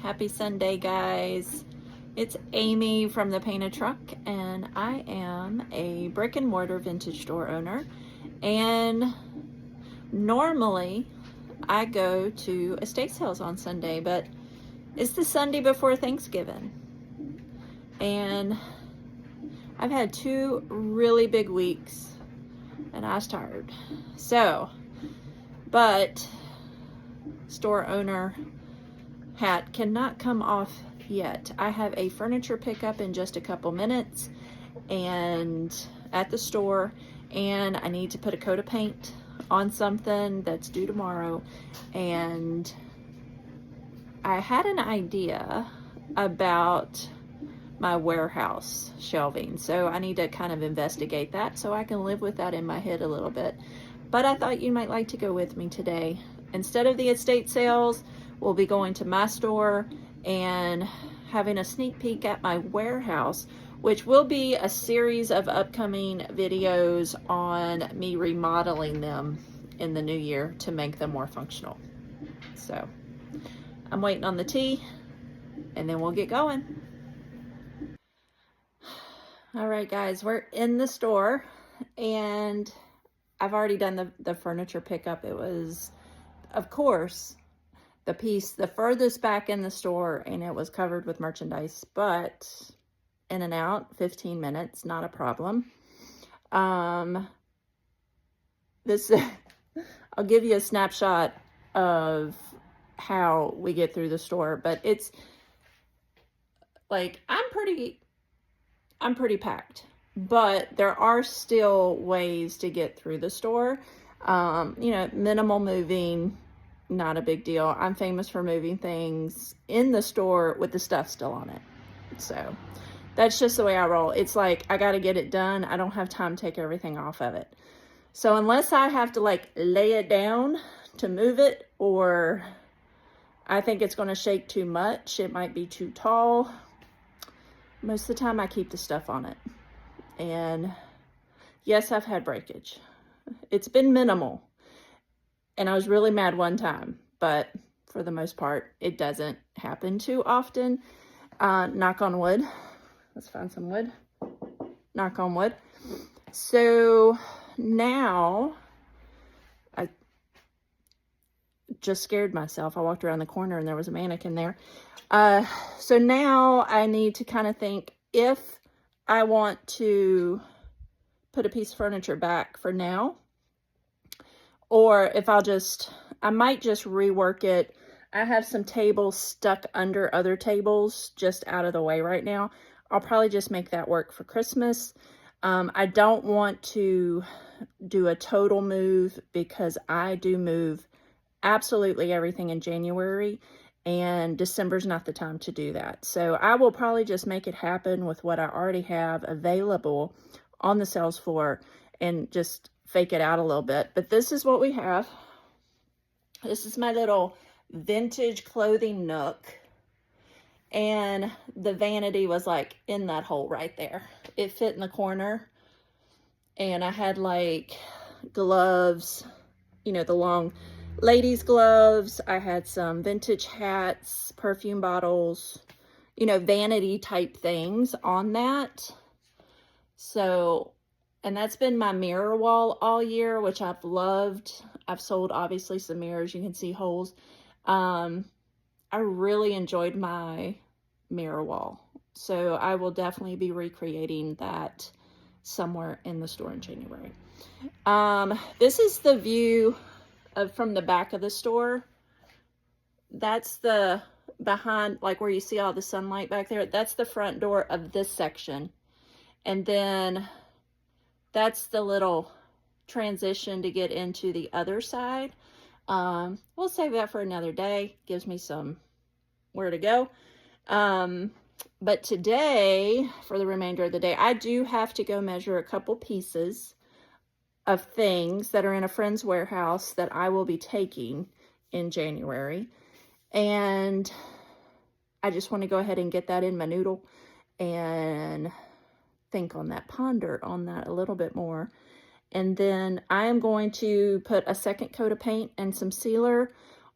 Happy Sunday, guys. It's Amy from the Painted Truck, and I am a brick and mortar vintage store owner. And normally I go to estate sales on Sunday, but it's the Sunday before Thanksgiving. And I've had 2 really big weeks and I was tired. But store owner hat cannot come off yet. I have a furniture pickup in just a couple minutes and at the store, and I need to put a coat of paint on something that's due tomorrow. And I had an idea about my warehouse shelving, so I need to kind of investigate that so I can live with that in my head a little bit. But I thought you might like to go with me today. Instead of the estate sales, we'll be going to my store and having a sneak peek at my warehouse, which will be a series of upcoming videos on me remodeling them in the new year to make them more functional. So I'm waiting on the tea and then we'll get going. All right, guys, we're in the store and I've already done the furniture pickup. It was, of course, the piece the furthest back in the store, and it was covered with merchandise, but in and out, 15 minutes, not a problem. I'll give you a snapshot of how we get through the store, but it's like I'm pretty packed, but there are still ways to get through the store. Minimal moving, not a big deal. I'm famous for moving things in the store with the stuff still on it. So that's just the way I roll. It's like, I got to get it done. I don't have time to take everything off of it. So unless I have to like lay it down to move it, or I think it's going to shake too much, it might be too tall, most of the time I keep the stuff on it. And yes, I've had breakage. It's been minimal. And I was really mad one time, but for the most part, it doesn't happen too often. Knock on wood. Let's find some wood. Knock on wood. So now, I just scared myself. I walked around the corner and there was a mannequin there. So now I need to kind of think if I want to put a piece of furniture back for now, or if I might just rework it. I have some tables stuck under other tables just out of the way right now. I'll probably just make that work for Christmas. I don't want to do a total move because I do move absolutely everything in January, and December's not the time to do that. So I will probably just make it happen with what I already have available on the sales floor and just fake it out a little bit. But this is what we have. This is my little vintage clothing nook. And the vanity was like in that hole right there. It fit in the corner. And I had like gloves, the long ladies' gloves. I had some vintage hats, perfume bottles, vanity type things on that. So, and that's been my mirror wall all year, which I've loved. I've sold obviously some mirrors. You can see holes. I really enjoyed my mirror wall. So I will definitely be recreating that somewhere in the store in January. This is the view from the back of the store. That's the behind, like where you see all the sunlight back there. That's the front door of this section. And then that's the little transition to get into the other side. We'll save that for another day. Gives me some where to go. But today, for the remainder of the day, I do have to go measure a couple pieces of things that are in a friend's warehouse that I will be taking in January. And I just want to go ahead and get that in my noodle and think on that, ponder on that a little bit more. And then I am going to put a second coat of paint and some sealer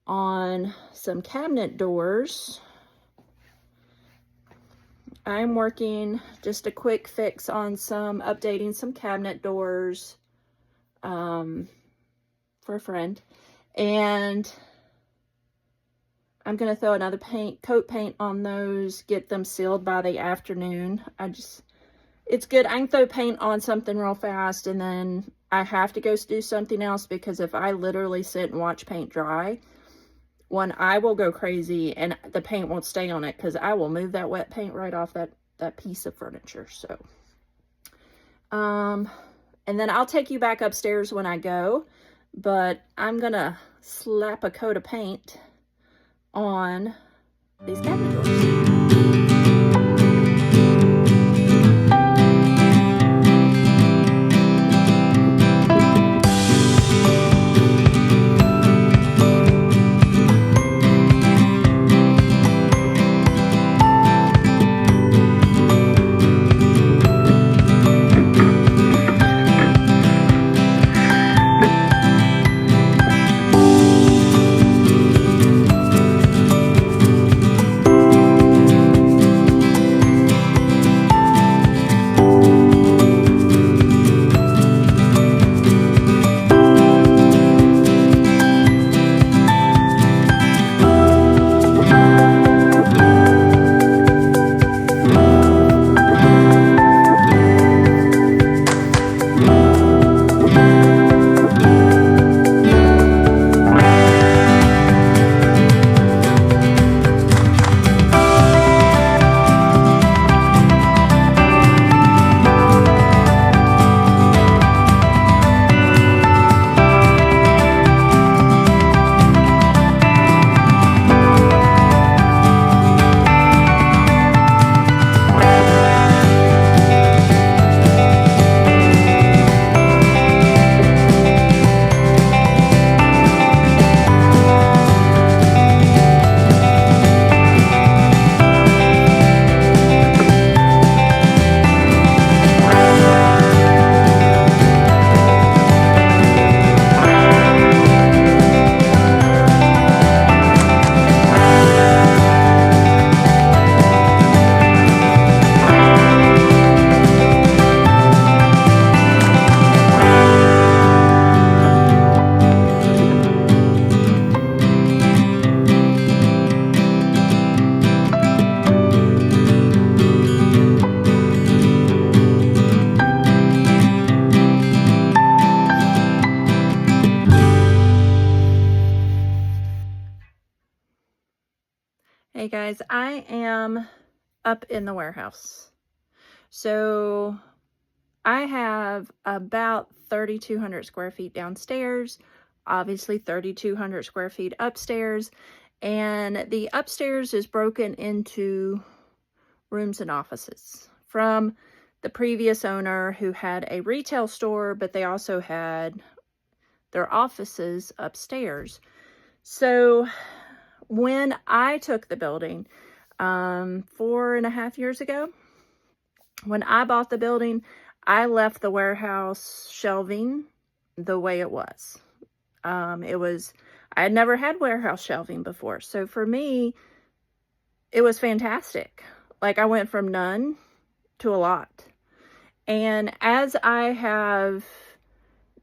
on some cabinet doors I'm working just a quick fix on updating some cabinet doors for a friend. And I'm going to throw another coat paint on those, get them sealed by the afternoon. It's good. I can throw paint on something real fast and then I have to go do something else, because if I literally sit and watch paint dry, I will go crazy and the paint won't stay on it, because I will move that wet paint right off that piece of furniture. So, and then I'll take you back upstairs when I go, but I'm going to slap a coat of paint on these cabinet doors. Hey guys, I am up in the warehouse. So I have about 3,200 square feet downstairs, obviously 3,200 square feet upstairs, and the upstairs is broken into rooms and offices from the previous owner, who had a retail store, but they also had their offices upstairs. So when I took the building 4.5 years ago, when I bought the building, I left the warehouse shelving the way it was. I had never had warehouse shelving before. So for me, it was fantastic. Like, I went from none to a lot. And as I have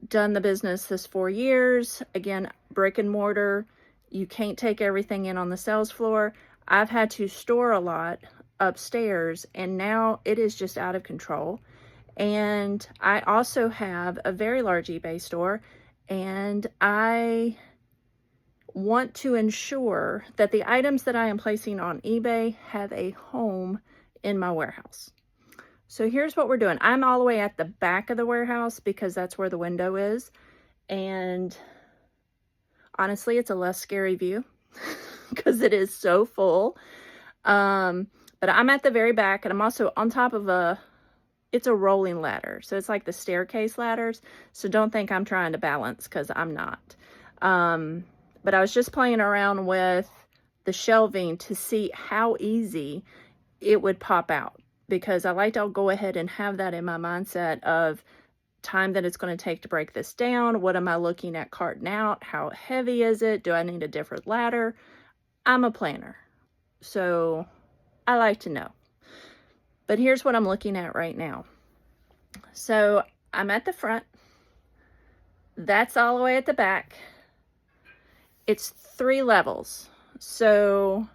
done the business this 4 years, again, brick and mortar, you can't take everything in on the sales floor. I've had to store a lot upstairs, and now it is just out of control. And I also have a very large eBay store, and I want to ensure that the items that I am placing on eBay have a home in my warehouse. So here's what we're doing. I'm all the way at the back of the warehouse because that's where the window is. And honestly, it's a less scary view because it is so full. But I'm at the very back, and I'm also on top of it's a rolling ladder. So it's like the staircase ladders. So don't think I'm trying to balance, because I'm not. But I was just playing around with the shelving to see how easy it would pop out, because I like to go ahead and have that in my mindset of time that it's going to take to break this down. What am I looking at carting out? How heavy is it? Do I need a different ladder? I'm a planner, so I like to know. But here's what I'm looking at right now. So I'm at the front. That's all the way at the back. It's 3 levels. So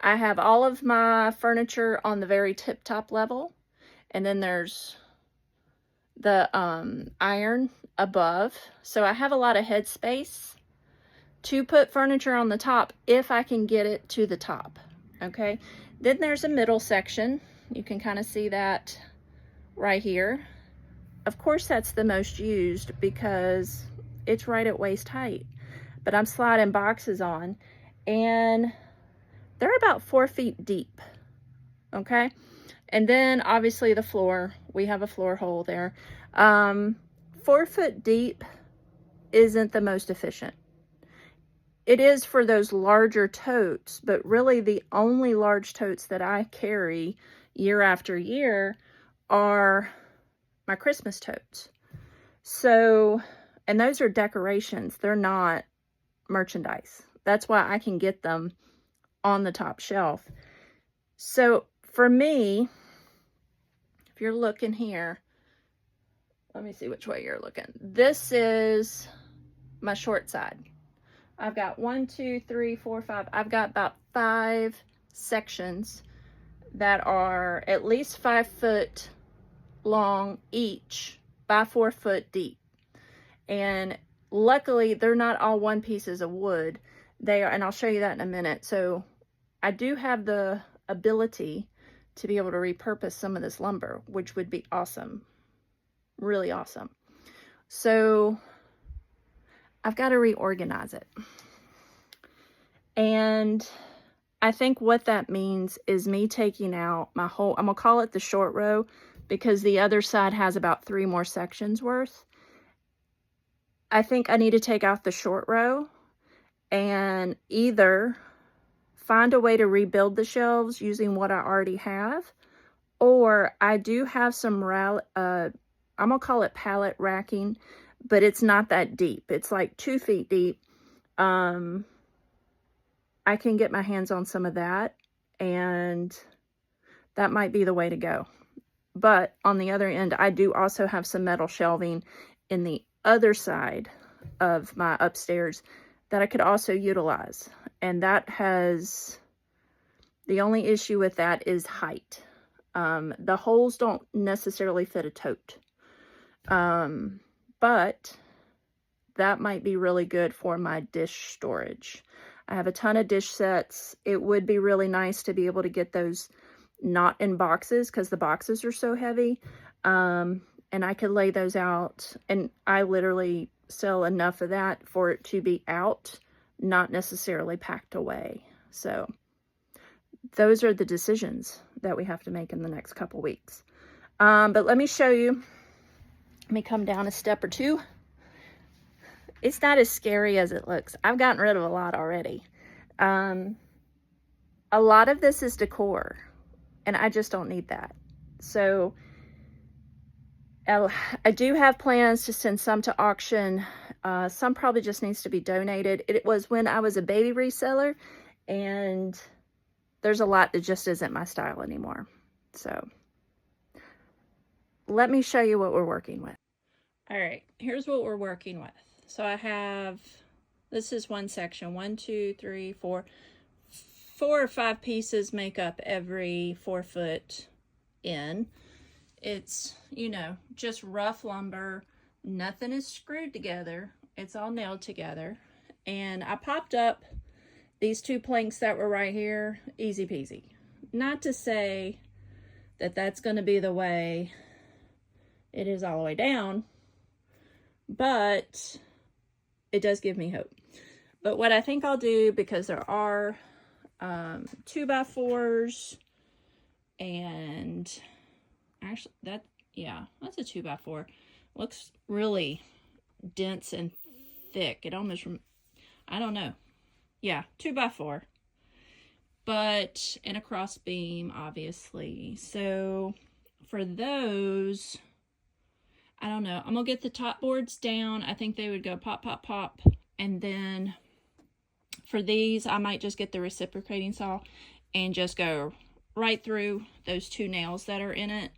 I have all of my furniture on the very tip-top level. And then there's the iron above. So I have a lot of headspace to put furniture on the top if I can get it to the top. Okay. Then there's a middle section. You can kind of see that right here. Of course, that's the most used because it's right at waist height. But I'm sliding boxes on, and they're about 4 feet deep. Okay. And then obviously the floor, we have a floor hole there. 4 foot deep isn't the most efficient. It is for those larger totes, but really the only large totes that I carry year after year are my Christmas totes. So, and those are decorations. They're not merchandise. That's why I can get them on the top shelf. So for me, if you're looking here, let me see which way you're looking. This is my short side. I've got 1, 2, 3, 4, 5. I've got about 5 sections that are at least 5 foot long each by 4 foot deep. And luckily, they're not all one pieces of wood. They are, and I'll show you that in a minute. So I do have the ability to be able to repurpose some of this lumber, which would be awesome. Really awesome. So I've got to reorganize it. And I think what that means is me taking out my whole, I'm going to call it the short row, because the other side has about 3 more sections worth. I think I need to take out the short row and either find a way to rebuild the shelves using what I already have, or I do have some, I'm going to call it pallet racking, but it's not that deep. It's like 2 feet deep. I can get my hands on some of that, and that might be the way to go. But on the other end, I do also have some metal shelving in the other side of my upstairs that I could also utilize. And that has, the only issue with that is height. The holes don't necessarily fit a tote. But that might be really good for my dish storage. I have a ton of dish sets. It would be really nice to be able to get those not in boxes because the boxes are so heavy. And I could lay those out, and I literally sell enough of that for it to be out, not necessarily packed away. So those are the decisions that we have to make in the next couple weeks. But let me show you. Let me come down a step or two. It's not as scary as it looks. I've gotten rid of a lot already. A lot of this is decor, and I just don't need that. So I do have plans to send some to auction. Some probably just needs to be donated. It was when I was a baby reseller, and there's a lot that just isn't my style anymore. So let me show you what we're working with. All right, here's what we're working with. So I have, this is one section, 1, 2, 3, 4 or 5 pieces make up every 4 foot in. It's, you know, just rough lumber. Nothing is screwed together. It's all nailed together. And I popped up these 2 planks that were right here, easy peasy. Not to say that that's going to be the way it is all the way down, but it does give me hope. But what I think I'll do, because there are 2x4s, and actually that's a 2x4. Looks really dense and thick. It almost, I don't know. Yeah, 2x4. But in a cross beam, obviously. So for those, I don't know. I'm going to get the top boards down. I think they would go pop, pop, pop. And then for these, I might just get the reciprocating saw and just go right through those 2 nails that are in it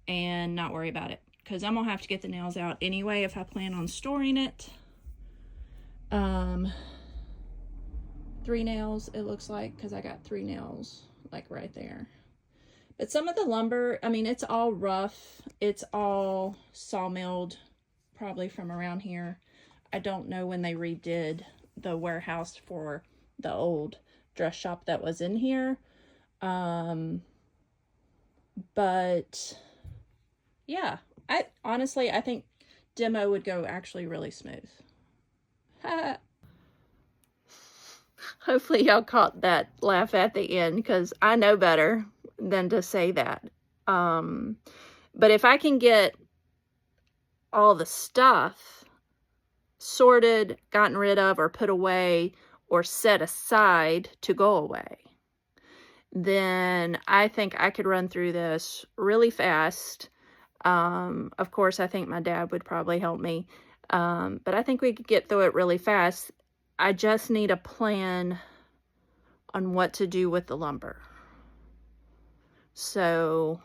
and not worry about it, because I'm gonna have to get the nails out anyway if I plan on storing it. 3 nails it looks like, because I got 3 nails like right there. But some of the lumber, I mean, it's all rough, it's all sawmilled probably from around here. I don't know when they redid the warehouse for the old dress shop that was in here. But yeah, I honestly think demo would go actually really smooth. Hopefully y'all caught that laugh at the end, because I know better than to say that. But if I can get all the stuff sorted, gotten rid of, or put away, or set aside to go away, then I think I could run through this really fast. Of course, I think my dad would probably help me. But I think we could get through it really fast. I just need a plan on what to do with the lumber. So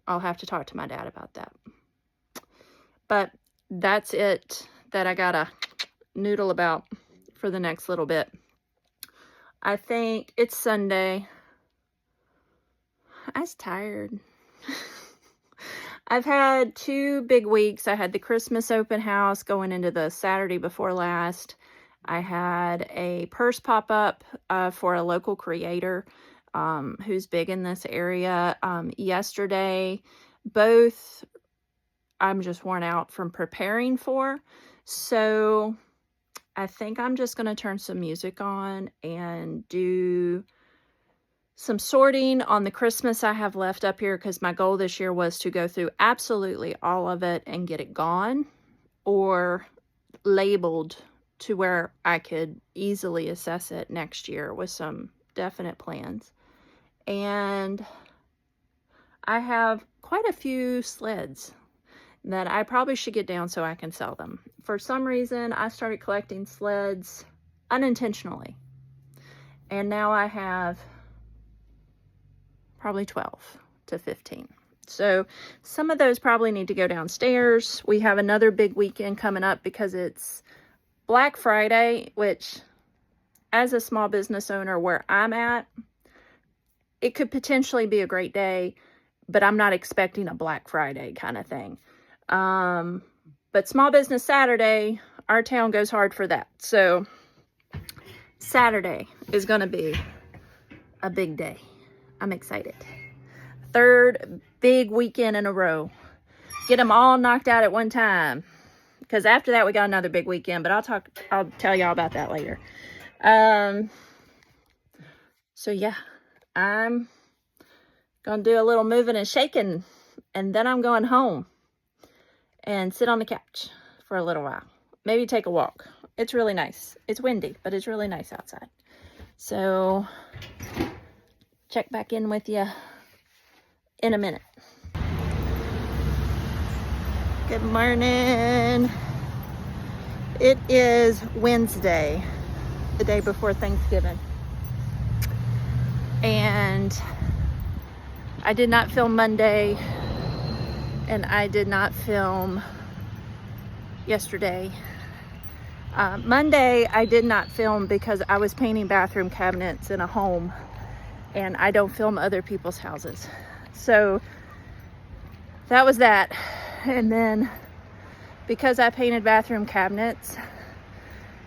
I'll have to talk to my dad about that. But that's it that I gotta noodle about for the next little bit. I think it's Sunday. I was tired. I've had 2 big weeks. I had the Christmas open house going into the Saturday before last. I had a purse pop up for a local creator who's big in this area yesterday. Both I'm just worn out from preparing for. So I think I'm just going to turn some music on and do some sorting on the Christmas I have left up here, because my goal this year was to go through absolutely all of it and get it gone or labeled to where I could easily assess it next year with some definite plans. And I have quite a few sleds that I probably should get down so I can sell them. For some reason, I started collecting sleds unintentionally. And now I have probably 12 to 15. So some of those probably need to go downstairs. We have another big weekend coming up because it's Black Friday, which as a small business owner where I'm at, it could potentially be a great day, but I'm not expecting a Black Friday kind of thing. But Small Business Saturday, our town goes hard for that. So Saturday is going to be a big day. I'm excited. 3rd big weekend in a row. Get them all knocked out at one time. Because after that, we got another big weekend, but I'll tell y'all about that later. So yeah, I'm going to do a little moving and shaking, and then I'm going home and sit on the couch for a little while. Maybe take a walk. It's really nice. It's windy, but it's really nice outside. So check back in with you in a minute. Good morning. It is Wednesday, the day before Thanksgiving. And I did not film Monday, and I did not film yesterday. Monday, I did not film because I was painting bathroom cabinets in a home, and I don't film other people's houses. So that was that. And then because I painted bathroom cabinets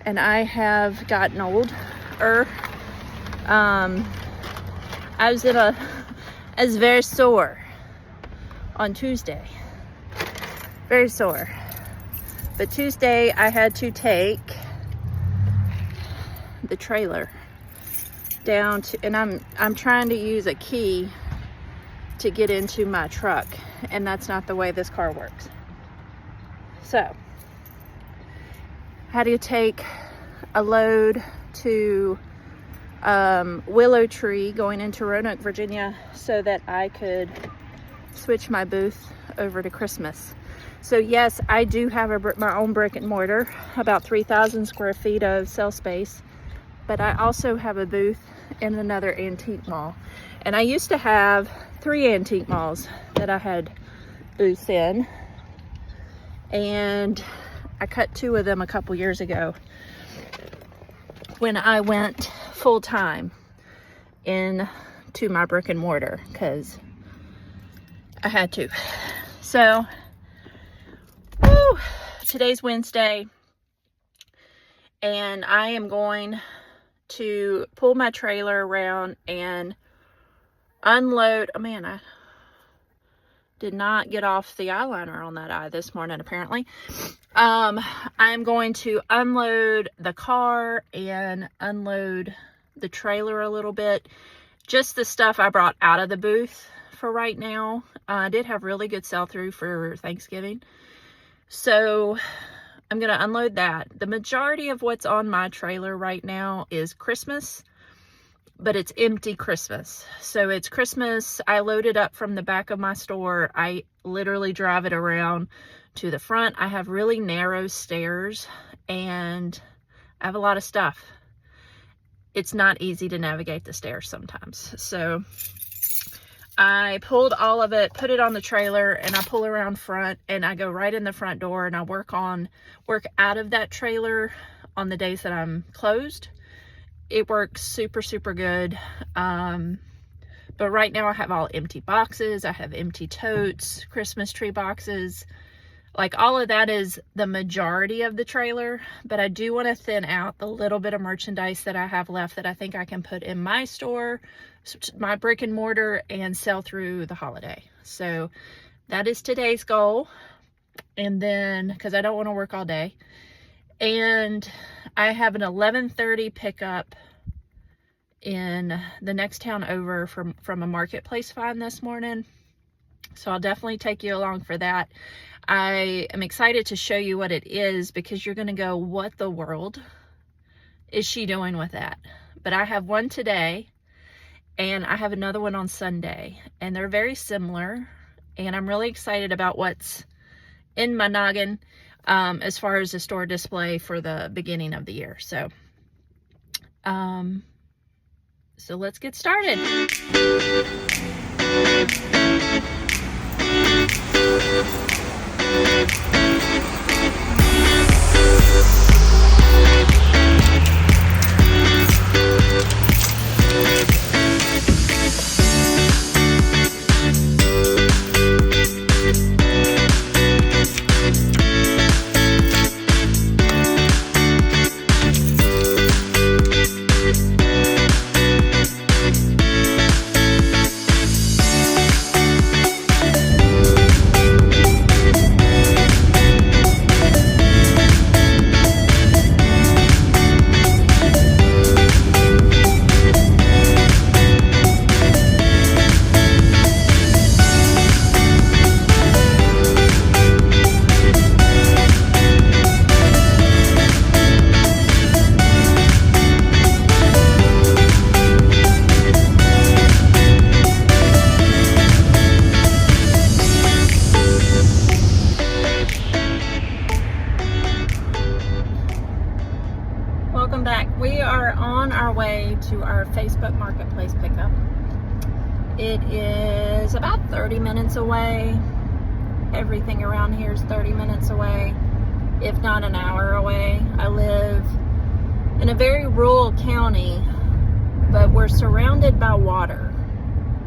and I have gotten older, I was very sore on Tuesday. Very sore. But Tuesday I had to take the trailer down to, and I'm trying to use a key to get into my truck, and that's not the way this car works. So I had to take a load to Willow Tree going into Roanoke, Virginia, so that I could switch my booth over to Christmas. So yes, I do have my own brick and mortar, about 3,000 square feet of sale space, but I also have a booth in another antique mall. And I used to have 3 antique malls that I had booths in, and I cut 2 of them a couple years ago when I went full-time into my brick and mortar, because I had to. So, woo, today's Wednesday, and I am going to pull my trailer around and unload. Oh man, I did not get off the eyeliner on that eye this morning, apparently. I'm going to unload the car and unload the trailer a little bit. Just the stuff I brought out of the booth for right now. I did have really good sell-through for Thanksgiving. So I'm going to unload that. The majority of what's on my trailer right now is Christmas, but it's empty Christmas. So it's Christmas. I load it up from the back of my store. I literally drive it around to the front. I have really narrow stairs and I have a lot of stuff. It's not easy to navigate the stairs sometimes. So I pulled all of it, put it on the trailer, and I pull around front, and I go right in the front door, and I work out of that trailer on the days that I'm closed. It works super, super good. But right now I have all empty boxes. I have empty totes, Christmas tree boxes. Like, all of that is the majority of the trailer, but I do want to thin out the little bit of merchandise that I have left that I think I can put in my store, my brick and mortar, and sell through the holiday. So that is today's goal. And then, because I don't want to work all day, and I have an 11:30 pickup in the next town over from a marketplace find this morning. So I'll definitely take you along for that. I am excited to show you what it is, because you're going to go, what the world is she doing with that? But I have one today, and I have another one on Sunday, and they're very similar, and I'm really excited about what's in my noggin as far as the store display for the beginning of the year. So let's get started. Welcome back. We are on our way to our Facebook Marketplace pickup. It is about 30 minutes away. Everything around here is 30 minutes away, if not an hour away. I live in a very rural county, but we're surrounded by water.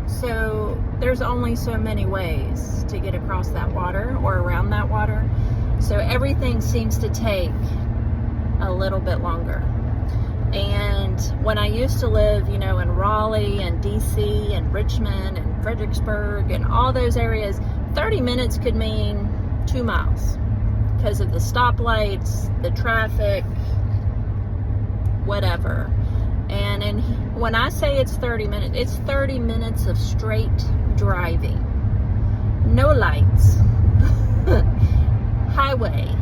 So there's only so many ways to get across that water or around that water. So everything seems to take a little bit longer. And when I used to live, in Raleigh and DC and Richmond and Fredericksburg and all those areas, 30 minutes could mean 2 miles because of the stoplights, the traffic, whatever. And when I say it's 30 minutes, it's 30 minutes of straight driving. No lights. Highway.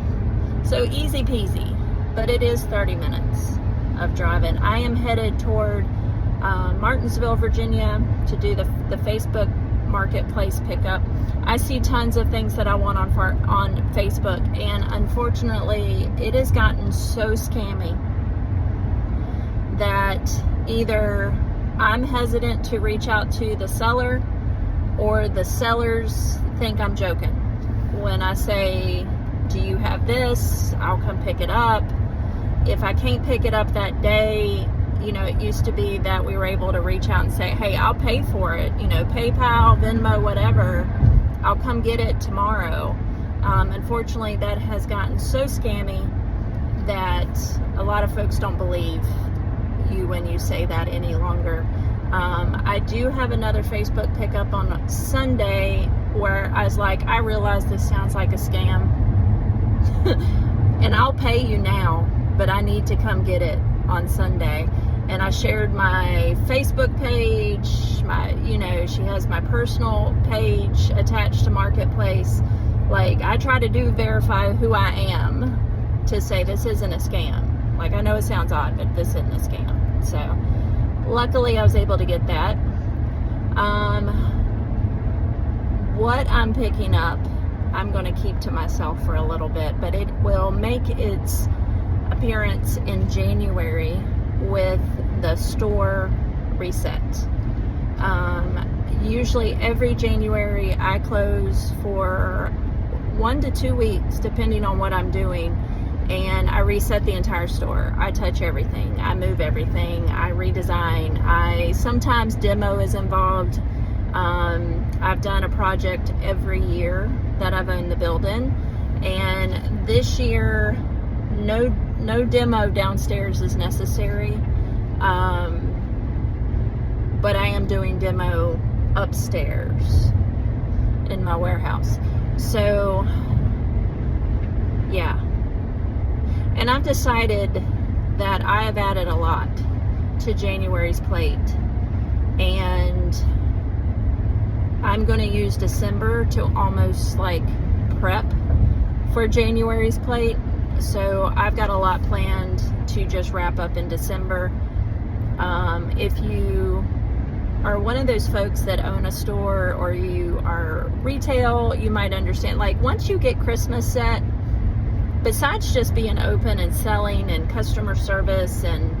So easy peasy. But it is 30 minutes of driving. I am headed toward Martinsville, Virginia to do the Facebook Marketplace pickup. I see tons of things that I want on Facebook, and unfortunately it has gotten so scammy that either I'm hesitant to reach out to the seller, or the sellers think I'm joking when I say, do you have this? I'll come pick it up. If I can't pick it up that day, you know, it used to be that we were able to reach out and say, hey, I'll pay for it, you know, PayPal, Venmo, whatever, I'll come get it tomorrow. Unfortunately, that has gotten so scammy that a lot of folks don't believe you when you say that any longer. I do have another Facebook pickup on Sunday where I was like, I realize this sounds like a scam and I'll pay you now, but I need to come get it on Sunday. And I shared my Facebook page, you know, she has my personal page attached to Marketplace. Like, I try to verify who I am to say this isn't a scam. Like, I know it sounds odd, but this isn't a scam. So, luckily I was able to get that. What I'm picking up, I'm going to keep to myself for a little bit, but it will make its appearance in January with the store reset. Usually every January I close for 1 to 2 weeks depending on what I'm doing, and I reset the entire store. I touch everything, I move everything, I redesign. I sometimes demo is involved. I've done a project every year that I've owned the building, and this year no demo downstairs is necessary, but I am doing demo upstairs in my warehouse. So yeah, and I've decided that I have added a lot to January's plate, and I'm going to use December to almost like prep for January's plate. So I've got a lot planned to just wrap up in December. If you are one of those folks that own a store or you are retail, you might understand, like, once you get Christmas set, besides just being open and selling and customer service and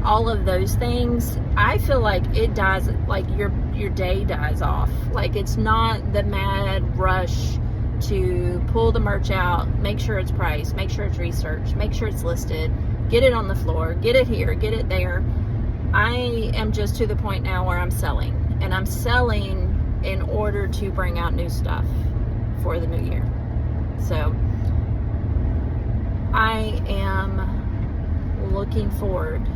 all of those things, I feel like it dies, like your day dies off. Like, it's not the mad rush to pull the merch out, make sure it's priced, make sure it's researched, make sure it's listed, get it on the floor, get it here, get it there. I am just to the point now where I'm selling, and I'm selling in order to bring out new stuff for the new year. So I am looking forward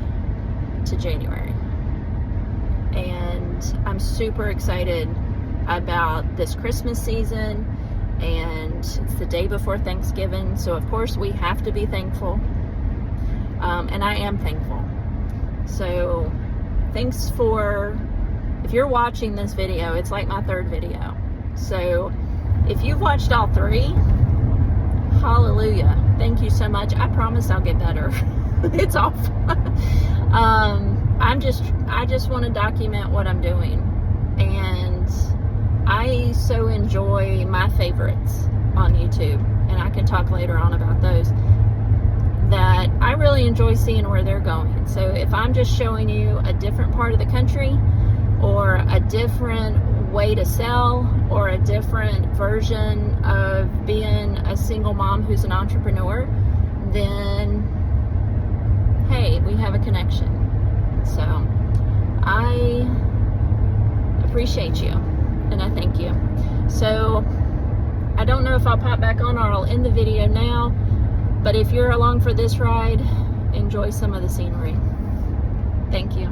to January, and I'm super excited about this Christmas season, and it's the day before Thanksgiving, so of course we have to be thankful, and I am thankful. So thanks for, if you're watching this video, it's like my third video, so if you've watched all 3, hallelujah, thank you so much. I promise I'll get better. It's off. I just want to document what I'm doing, and I so enjoy my favorites on YouTube, and I can talk later on about those, that I really enjoy seeing where they're going. So if I'm just showing you a different part of the country, or a different way to sell, or a different version of being a single mom who's an entrepreneur, then hey, we have a connection. So I appreciate you, and I thank you. So I don't know if I'll pop back on or I'll end the video now, but if you're along for this ride, enjoy some of the scenery. Thank you.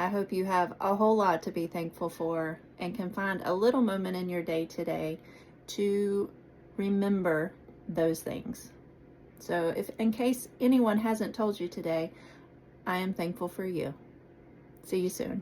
I hope you have a whole lot to be thankful for and can find a little moment in your day today to remember those things. So if in case anyone hasn't told you today, I am thankful for you. See you soon.